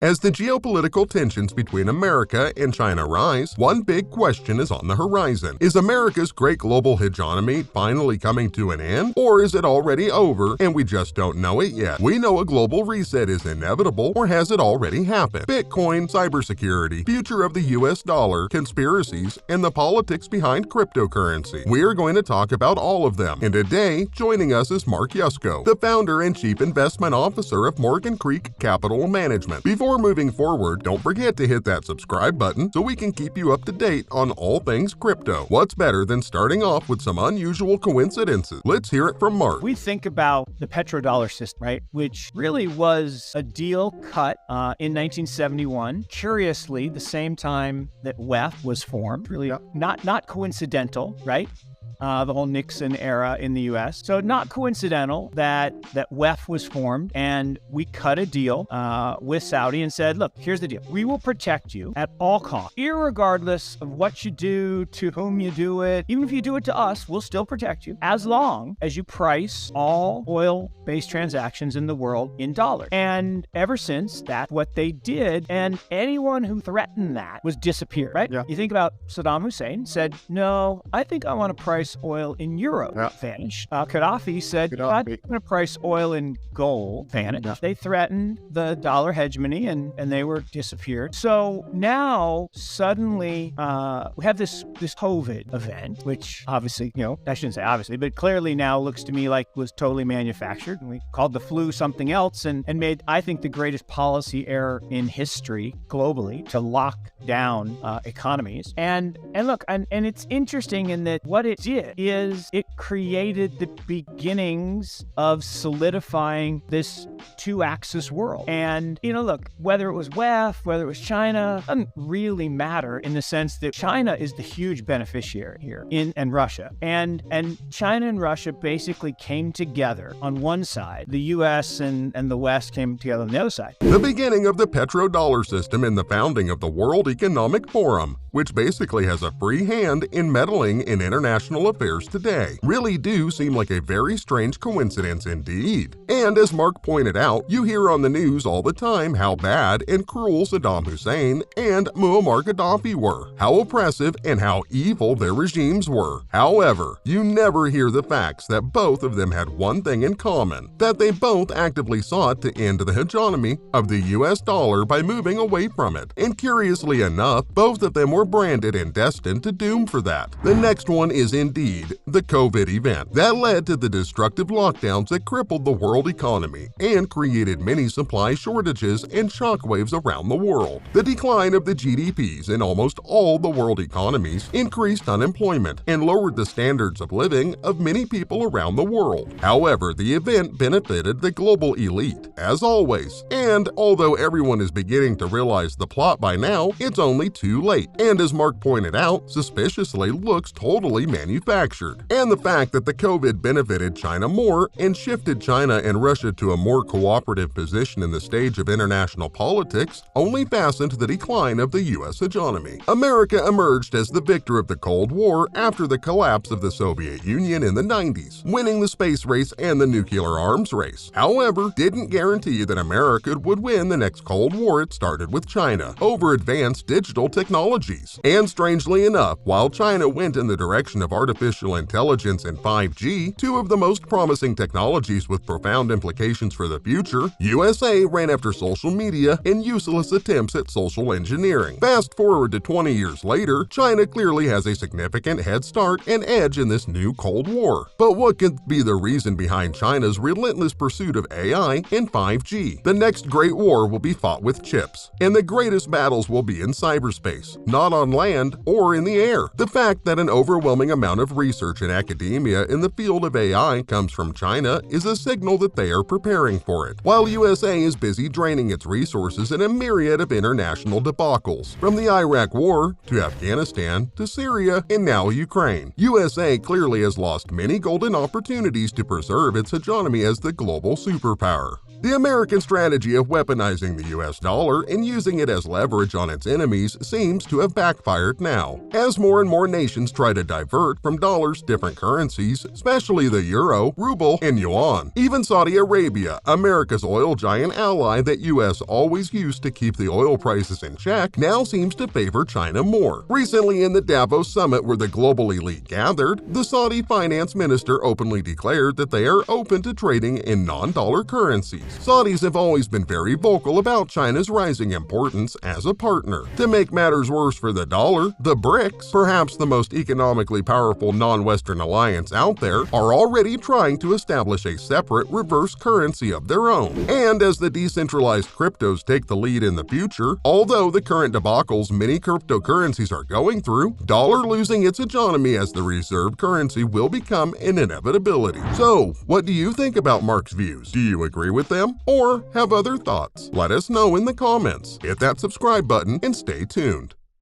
As the geopolitical tensions between America and China rise, one big question is on the horizon. Is America's great global hegemony finally coming to an end? Or is it already over and we just don't know it yet? We know a global reset is inevitable, or has it already happened? Bitcoin, cybersecurity, future of the US dollar, conspiracies, and the politics behind cryptocurrency. We are going to talk about all of them. And today, joining us is Mark Yusko, the founder and chief investment officer of Morgan Creek Capital Management. Before moving forward, don't forget to hit that subscribe button so we can keep you up to date on all things crypto. What's better than starting off with some unusual coincidences? Let's hear it from Mark. We think about the petrodollar system, right? Which really was a deal cut in 1971. Curiously, the same time that WEF was formed. Really not coincidental, right? The whole Nixon era in the US. So not coincidental that WEF was formed, and we cut a deal with Saudi and said, look, here's the deal. We will protect you at all costs, irregardless of what you do, to whom you do it. Even if you do it to us, we'll still protect you as long as you price all oil-based transactions in the world in dollars. And ever since, that's what they did, and anyone who threatened that was disappeared, right? Yeah. You think about Saddam Hussein said, no, I think I want to price oil in euro. Yeah. Vanished. Gaddafi said, I'm going to price oil in gold. Vanished. Yeah. They threatened the dollar hegemony and they were disappeared. So now suddenly we have this COVID event, which obviously, I shouldn't say obviously, but clearly now looks to me like was totally manufactured. And we called the flu something else and made, I think, the greatest policy error in history globally to lock down economies. And look, and it's interesting in that what it did is it created the beginnings of solidifying this two-axis world. And, look, whether it was WEF, whether it was China, doesn't really matter in the sense that China is the huge beneficiary here and Russia. And China and Russia basically came together on one side. The US and the West came together on the other side. The beginning of the petrodollar system and the founding of the World Economic Forum, which basically has a free hand in meddling in international affairs today, really do seem like a very strange coincidence indeed. And as Mark pointed out, you hear on the news all the time how bad and cruel Saddam Hussein and Muammar Gaddafi were, how oppressive and how evil their regimes were. However, you never hear the facts that both of them had one thing in common, that they both actively sought to end the hegemony of the US dollar by moving away from it. And curiously enough, both of them were branded and destined to doom for that. The next one is indeed the COVID event that led to the destructive lockdowns that crippled the world economy and created many supply shortages and shockwaves around the world. The decline of the GDPs in almost all the world economies increased unemployment and lowered the standards of living of many people around the world. However, the event benefited the global elite, as always, and although everyone is beginning to realize the plot by now, it's only too late, and as Mark pointed out, suspiciously looks totally manufactured. And the fact that the COVID benefited China more and shifted China and Russia to a more cooperative position in the stage of international politics only fastened the decline of the US hegemony. America emerged as the victor of the Cold War after the collapse of the Soviet Union in the 90s, winning the space race and the nuclear arms race. However, didn't guarantee that America would win the next Cold War it started with China over advanced digital technologies. And strangely enough, while China went in the direction of artificial intelligence and 5G, two of the most promising technologies with profound implications for the future, USA ran after social media and useless attempts at social engineering. Fast forward to 20 years later, China clearly has a significant head start and edge in this new Cold War. But what could be the reason behind China's relentless pursuit of AI and 5G? The next great war will be fought with chips, and the greatest battles will be in cyberspace, not on land or in the air. The fact that an overwhelming amount of research in academia in the field of AI comes from China is a signal that they are preparing for it, while USA is busy draining its resources in a myriad of international debacles, from the Iraq War to Afghanistan to Syria and now Ukraine. USA clearly has lost many golden opportunities to preserve its hegemony as the global superpower. The American strategy of weaponizing the US dollar and using it as leverage on its enemies seems to have backfired now, as more and more nations try to divert from dollars different currencies, especially the euro, ruble, and yuan. Even Saudi Arabia, America's oil giant ally that US always used to keep the oil prices in check, now seems to favor China more. Recently in the Davos summit where the global elite gathered, the Saudi finance minister openly declared that they are open to trading in non-dollar currencies. Saudis have always been very vocal about China's rising importance as a partner. To make matters worse for the dollar, the BRICS, perhaps the most economically powerful non-Western alliance out there, are already trying to establish a separate reverse currency of their own. And as the decentralized cryptos take the lead in the future, although the current debacles many cryptocurrencies are going through, dollar losing its hegemony as the reserve currency will become an inevitability. So, what do you think about Mark's views? Do you agree with them or have other thoughts? Let us know in the comments. Hit that subscribe button and stay tuned.